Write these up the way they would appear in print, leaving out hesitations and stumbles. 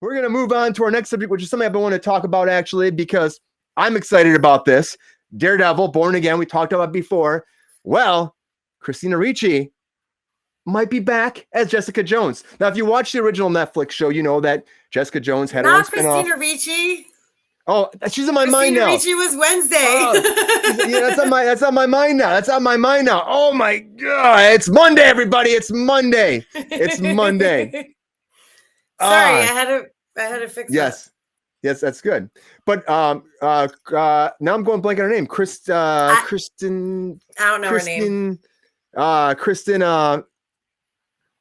we're going to move on to our next subject, which is something I've been wanting to talk about actually, because I'm excited about this. Daredevil, Born Again, we talked about before. Well, Kristan Ritter might be back as Jessica Jones. Now, if you watch the original Netflix show, you know that Jessica Jones had her own spinoff. Not Kristan Ritter. Oh, she's in my mind now. Kristan Ritter was Wednesday. Yeah, that's on my mind now. That's on my mind now. Oh my God. It's Monday, everybody. It's Monday. It's Monday. Sorry, I had to fix that. Yes, that's good. But now I'm going blank on her name. Kristen. I don't know her name. Kristen.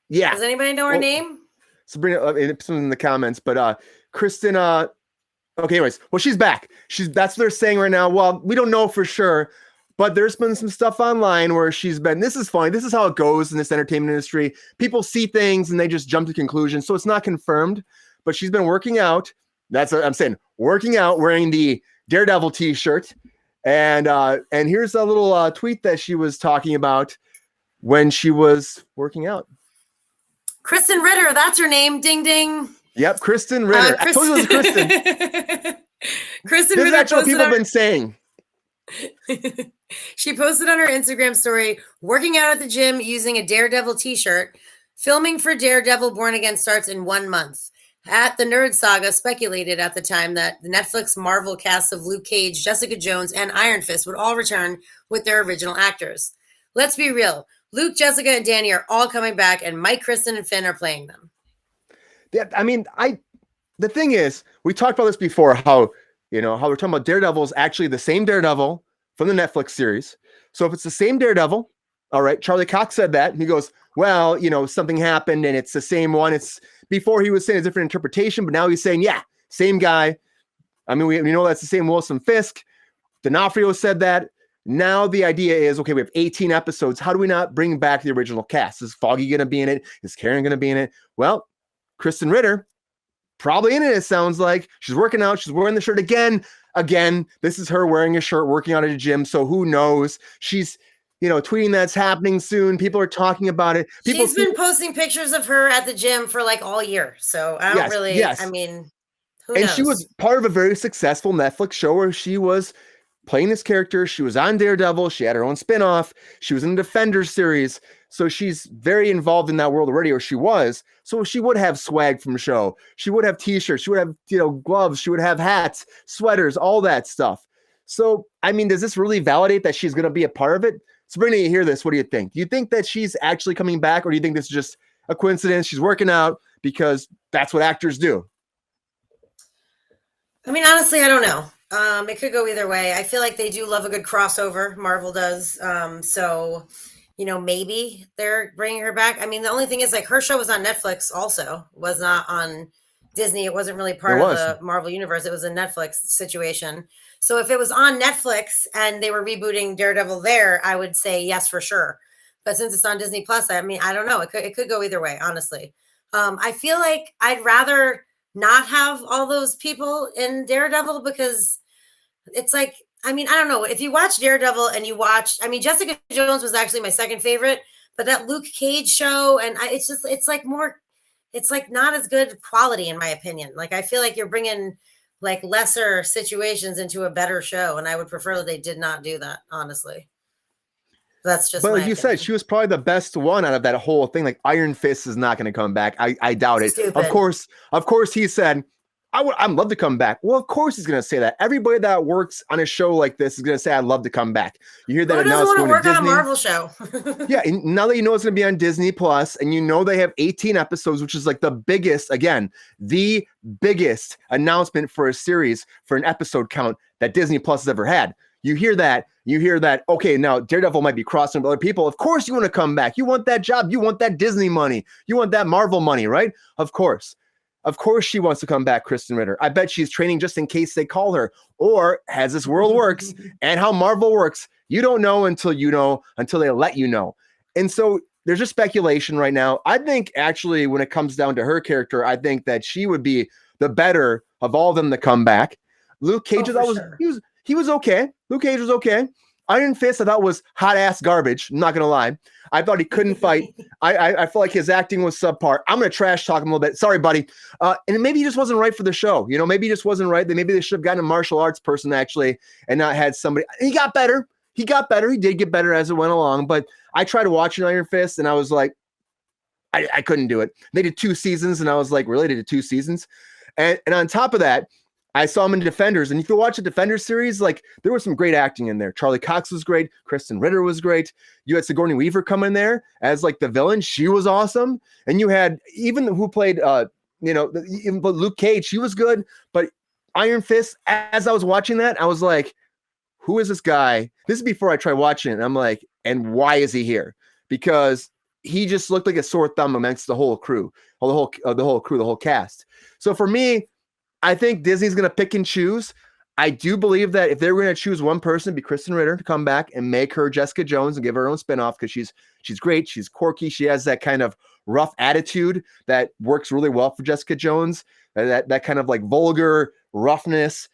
Yeah. Does anybody know her name? Sabrina, it's in the comments. But Kristen. Okay. Anyways, well, she's back. That's what they're saying right now. Well, we don't know for sure, but there's been some stuff online where she's been. This is funny. This is how it goes in this entertainment industry. People see things and they just jump to conclusions. So it's not confirmed, but she's been working out. That's what I'm saying. Working out, wearing the Daredevil t-shirt. And here's a little tweet that she was talking about when she was working out. Kristan Ritter, that's her name. Ding, ding. Yep, Kristan Ritter. I told you it was Kristen. Kristan Ritter. That's what people have been saying. She posted on her Instagram story, working out at the gym using a Daredevil t-shirt. Filming for Daredevil Born Again starts in 1 month. At the Nerd Saga speculated at the time that the Netflix Marvel cast of Luke Cage, Jessica Jones, and Iron Fist would all return with their original actors. Let's be real. Luke, Jessica, and Danny are all coming back, and Mike, Kristen, and Finn are playing them. Yeah, I mean, the thing is, we talked about this before, how we're talking about Daredevil is actually the same Daredevil from the Netflix series. So if it's the same Daredevil, all right, Charlie Cox said that, and he goes, well, something happened and it's the same one. It's before he was saying a different interpretation, but now he's saying, yeah, same guy. I mean, we know that's the same Wilson Fisk. D'Onofrio said that. Now the idea is, okay, we have 18 episodes. How do we not bring back the original cast? Is Foggy going to be in it? Is Karen going to be in it? Well, Kristan Ritter, probably in it, it sounds like. She's working out. She's wearing the shirt again. This is her wearing a shirt, working out at a gym. So who knows? She's, tweeting that's happening soon. People are talking about it. She's been posting pictures of her at the gym for like all year. So I don't I mean, who knows? She was part of a very successful Netflix show where she was playing this character. She was on Daredevil. She had her own spinoff. She was in the Defenders series. So she's very involved in that world already, or she was. So she would have swag from the show. She would have t-shirts. She would have, gloves. She would have hats, sweaters, all that stuff. So, I mean, does this really validate that she's going to be a part of it? Sabrina, you hear this. What do you think? Do you think that she's actually coming back, or do you think this is just a coincidence? She's working out because that's what actors do. I mean, honestly, I don't know. It could go either way. I feel like they do love a good crossover. Marvel does. So, maybe they're bringing her back. I mean, the only thing is, like, her show was on Netflix also. It was not on Disney. It wasn't really part of the Marvel universe. It was a Netflix situation. So if it was on Netflix and they were rebooting Daredevil there, I would say yes, for sure. But since it's on Disney Plus, I mean, I don't know. It could go either way, honestly. I feel like I'd rather not have all those people in Daredevil, because it's like, I mean, I don't know. If you watch Daredevil and Jessica Jones was actually my second favorite, but that Luke Cage show, and it's like not as good quality in my opinion. Like, I feel like you're bringing like lesser situations into a better show, and I would prefer that they did not do that, honestly. That's just. But like you said, she was probably the best one out of that whole thing. Like, Iron Fist is not going to come back. I doubt it. Stupid. Of course, he said, I'd love to come back. Well, of course he's going to say that. Everybody that works on a show like this is going to say, I'd love to come back. You hear that? Who doesn't want to work on a Marvel show? Yeah. And now that you know it's going to be on Disney Plus, and they have 18 episodes, which is like the biggest announcement for a series for an episode count that Disney Plus has ever had. You hear that. Okay, now Daredevil might be crossing with other people. Of course you want to come back. You want that job. You want that Disney money. You want that Marvel money, right? Of course she wants to come back, Kristan Ritter. I bet she's training just in case they call her. Or, as this world works and how Marvel works, you don't know until they let you know. And so there's just speculation right now. I think actually when it comes down to her character, I think that she would be the better of all of them to come back. Luke Cage he was okay. Luke Cage was okay. Iron Fist I thought was hot ass garbage. I'm not gonna lie. I thought he couldn't fight. I feel like his acting was subpar. I'm gonna trash talk him a little bit. Sorry, buddy. And maybe he just wasn't right for the show. You know, maybe he just wasn't right. Maybe they should have gotten a martial arts person actually, and not had somebody. He got better. He got better. He did get better as it went along. But I tried to watch an Iron Fist, and I was like, I couldn't do it. They did 2 seasons, and I was like, really? They did 2 seasons? And on top of that, I saw him in Defenders. And if you watch the Defenders series, like there was some great acting in there. Charlie Cox was great. Kristan Ritter was great. You had Sigourney Weaver come in there as like the villain. She was awesome. And you had even who played, even Luke Cage. She was good. But Iron Fist, as I was watching that, I was like, who is this guy? This is before I tried watching it. And I'm like, and why is he here? Because he just looked like a sore thumb amongst the whole crew, the whole cast. So for me, I think Disney's going to pick and choose. I do believe that if they were going to choose one person, it'd be Kristan Ritter to come back and make her Jessica Jones and give her own spinoff because she's great. She's quirky. She has that kind of rough attitude that works really well for Jessica Jones. That kind of like vulgar roughness.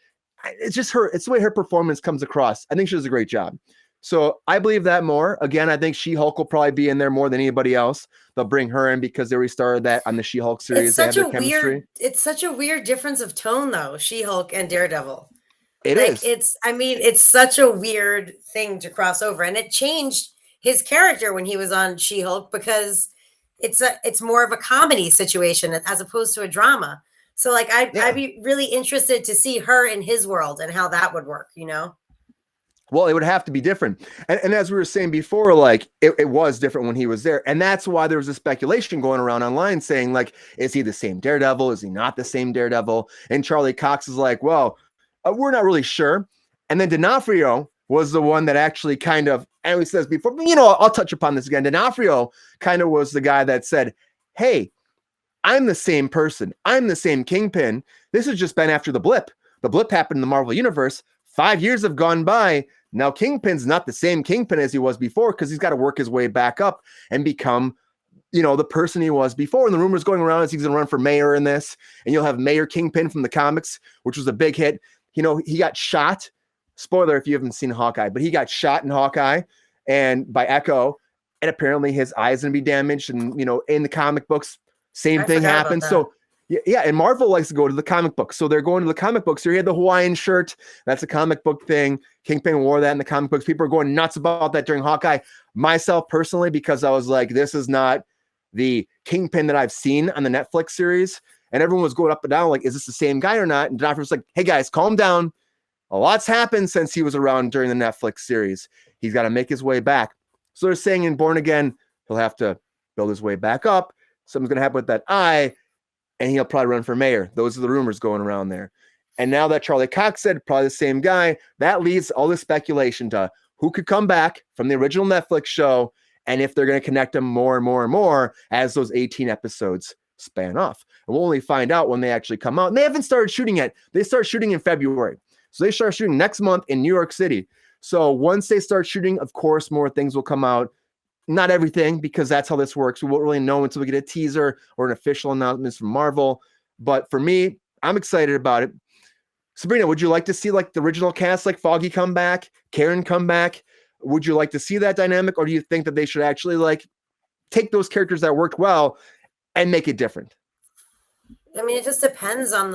It's just her. It's the way her performance comes across. I think she does a great job. So I believe that more. Again, I think She-Hulk will probably be in there more than anybody else. They'll bring her in because they restarted that on the She-Hulk series. It's such a weird difference of tone, though. She-Hulk and Daredevil. It's such a weird thing to cross over, and it changed his character when he was on She-Hulk because it's more of a comedy situation as opposed to a drama. So like I'd be really interested to see her in his world and how that would work, you know? Well, it would have to be different. And as we were saying before, like it was different when he was there. And that's why there was a speculation going around online saying like, is he the same Daredevil? Is he not the same Daredevil? And Charlie Cox is like, well, we're not really sure. And then D'Onofrio was the one that actually kind of, and he says before, you know, I'll touch upon this again. D'Onofrio kind of was the guy that said, hey, I'm the same person. I'm the same Kingpin. This has just been after the blip. The blip happened in the Marvel Universe. 5 years have gone by. Now Kingpin's not the same Kingpin as he was before because he's got to work his way back up and become, you know, the person he was before. And the rumors going around is he's going to run for mayor in this. And you'll have Mayor Kingpin from the comics, which was a big hit. You know, he got shot. Spoiler if you haven't seen Hawkeye, but he got shot in Hawkeye and by Echo. And apparently his eye's going to be damaged. And, you know, in the comic books, same thing happened. So yeah, and Marvel likes to go to the comic books. So they're going to the comic books. So he had the Hawaiian shirt. That's a comic book thing. Kingpin wore that in the comic books. People are going nuts about that during Hawkeye. Myself personally, because I was like, this is not the Kingpin that I've seen on the Netflix series. And everyone was going up and down like, is this the same guy or not? And D'Onofrio was like, hey guys, calm down. A lot's happened since he was around during the Netflix series. He's got to make his way back. So they're saying in Born Again, he'll have to build his way back up. Something's going to happen with that eye. And he'll probably run for mayor. Those are the rumors going around there. And now that Charlie Cox said, probably the same guy, that leads all this speculation to who could come back from the original Netflix show and if they're going to connect them more and more and more as those 18 episodes span off. And we'll only find out when they actually come out. And they haven't started shooting yet. They start shooting in February. So they start shooting next month in New York City. So once they start shooting, of course, more things will come out. Not everything, because that's how this works. We won't really know until we get a teaser or an official announcement from Marvel. But for me, I'm excited about it. Sabrina, would you like to see like the original cast, like Foggy come back, Karen come back? Would you like to see that dynamic? Or do you think that they should actually like take those characters that worked well and make it different? I mean, it just depends on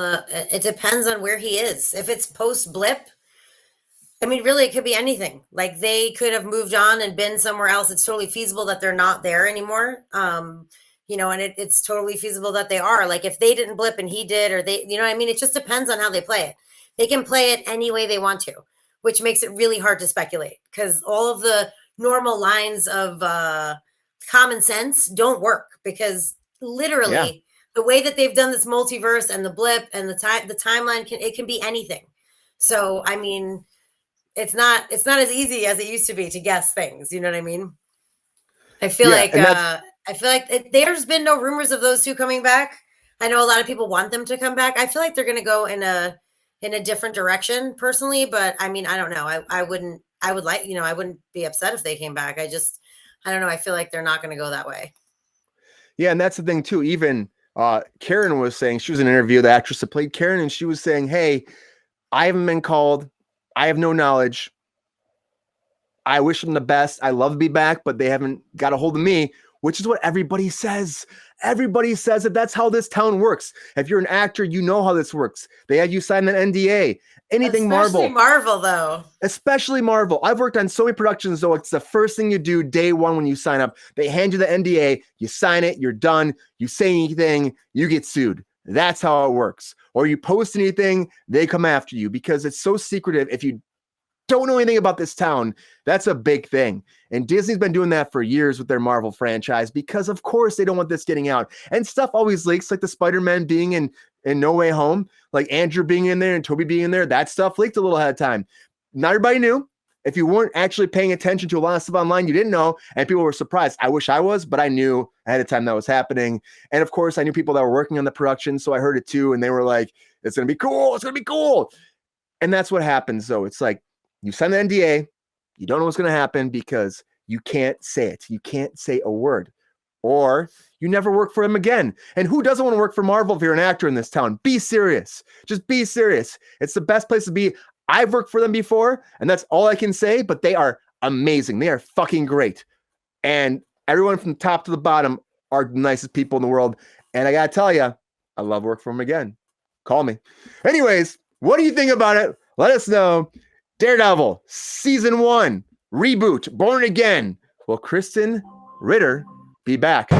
where he is. If it's post blip, I mean, really, it could be anything. Like they could have moved on and been somewhere else. It's totally feasible that they're not there anymore. You know, and it's totally feasible that they are. Like if they didn't blip and he did, or they, you know what I mean? It just depends on how they play it. They can play it any way they want to, which makes it really hard to speculate because all of the normal lines of common sense don't work because literally the way that they've done this multiverse and the blip and the timeline can be anything. So, I mean, it's not as easy as it used to be to guess things. You know what I mean? I feel there's been no rumors of those two coming back. I know a lot of people want them to come back. I feel like they're going to go in a different direction personally, but I mean, I don't know. I wouldn't be upset if they came back. I don't know. I feel like they're not going to go that way. Yeah. And that's the thing too. Even Karen was saying, she was in an interview, the actress that played Karen, and she was saying, hey, I haven't been called. I have no knowledge. I wish them the best. I love to be back, but they haven't got a hold of me, which is what everybody says. Everybody says that that's how this town works. If you're an actor, you know how this works. They had you sign an NDA. Anything Especially Marvel. though. Especially Marvel. I've worked on so many productions, though. It's the first thing you do day one when you sign up. They hand you the NDA, you sign it, you're done. You say anything, you get sued. That's how it works. Or you post anything, they come after you because it's so secretive. If you don't know anything about this town, that's a big thing. And Disney's been doing that for years with their Marvel franchise because, of course, they don't want this getting out. And stuff always leaks, like the Spider-Man being in No Way Home, like Andrew being in there and Toby being in there. That stuff leaked a little ahead of time. Not everybody knew. If you weren't actually paying attention to a lot of stuff online, you didn't know, and people were surprised. I wish I was, but I knew ahead of time that was happening. And of course, I knew people that were working on the production, so I heard it too, and they were like, it's going to be cool. It's going to be cool. And that's what happens, though. It's like, you sign the NDA, you don't know what's going to happen because you can't say it. You can't say a word. Or you never work for them again. And who doesn't want to work for Marvel if you're an actor in this town? Be serious. Just be serious. It's the best place to be. I've worked for them before, and that's all I can say, but they are amazing. They are fucking great. And everyone from top to the bottom are the nicest people in the world. And I got to tell you, I love work for them again. Call me. Anyways, what do you think about it? Let us know. Daredevil, Season 1, reboot, Born Again. Will Kristan Ritter be back?